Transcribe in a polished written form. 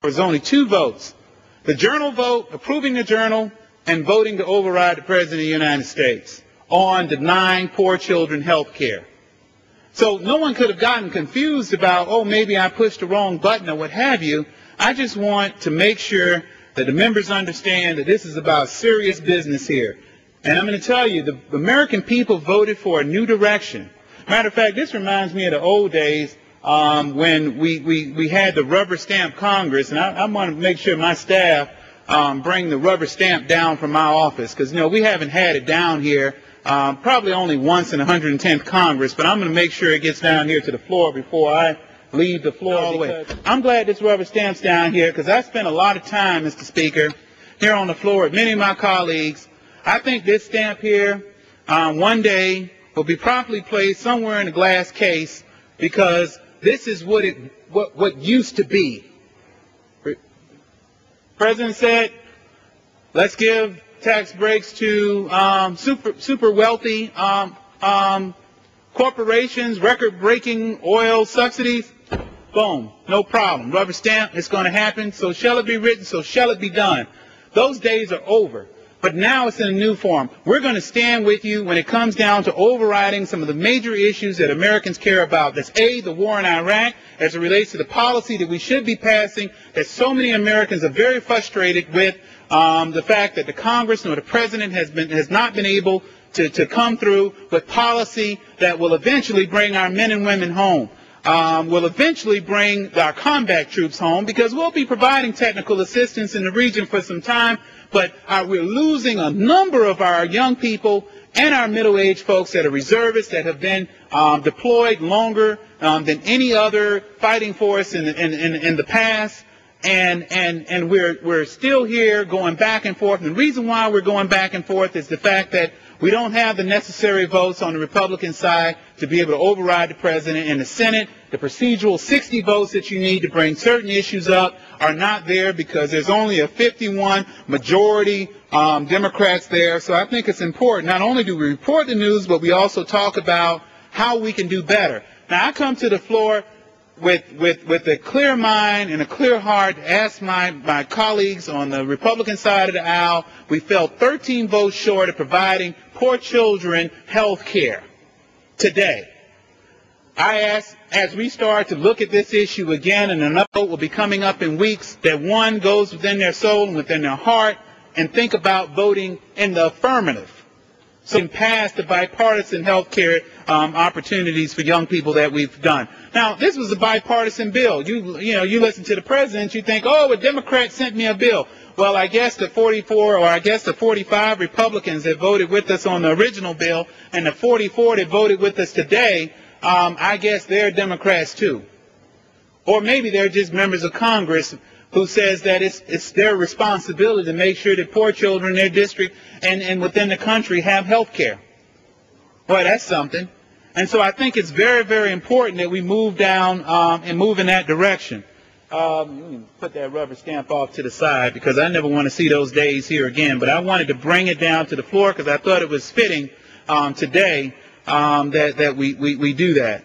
was only 2 votes. The journal vote, approving the journal, and voting to override the President of the United States on denying poor children health care. So no one could have gotten confused about, oh, maybe I pushed the wrong button or what have you. I just want to make sure that the members understand that this is about serious business here. And I'm going to tell you, the American people voted for a new direction. Matter of fact, this reminds me of the old days when we had the rubber stamp Congress, and I want to make sure my staff bring the rubber stamp down from my office, because, you know, we haven't had it down here probably only once in the 110th Congress, but I'm going to make sure it gets down here to the floor before I leave the floor all the way. I'm glad this rubber stamp's down here, because I spent a lot of time, Mr. Speaker, here on the floor with many of my colleagues. I think this stamp here one day will be properly placed somewhere in a glass case, because this is what used to be. President said, let's give tax breaks to super wealthy corporations, record-breaking oil subsidies. Boom, no problem. Rubber stamp, it's going to happen. So shall it be written, so shall it be done. Those days are over. But now it's in a new form. We're going to stand with you when it comes down to overriding some of the major issues that Americans care about. That's A, the war in Iraq, as it relates to the policy that we should be passing, that so many Americans are very frustrated with, the fact that the Congress nor the President has not been able to come through with policy that will eventually bring our men and women home. Will eventually bring our combat troops home, because we'll be providing technical assistance in the region for some time, but we're losing a number of our young people and our middle-aged folks that are reservists that have been deployed longer than any other fighting force in the past, and we're still here going back and forth. And the reason why we're going back and forth is the fact that we don't have the necessary votes on the Republican side to be able to override the President. In the Senate, the procedural 60 votes that you need to bring certain issues up are not there, because there's only a 51 majority Democrats there. So I think it's important, not only do we report the news, but we also talk about how we can do better. Now, I come to the floor with a clear mind and a clear heart to ask my colleagues on the Republican side of the aisle. We fell 13 votes short of providing poor children health care today. I ask, as we start to look at this issue again, and another vote will be coming up in weeks, that one goes within their soul and within their heart and think about voting in the affirmative, so we can pass the bipartisan health care opportunities for young people that we've done. Now, this was a bipartisan bill. You listen to the President, you think, oh, a Democrat sent me a bill. Well, I guess the 44 or I guess the 45 Republicans that voted with us on the original bill and the 44 that voted with us today, I guess they're Democrats too. Or maybe they're just members of Congress who says that it's their responsibility to make sure that poor children in their district and within the country have health care. Boy, that's something. And so I think it's very, very important that we move down and move in that direction. Let me put that rubber stamp off to the side, because I never want to see those days here again. But I wanted to bring it down to the floor because I thought it was fitting today that we do that.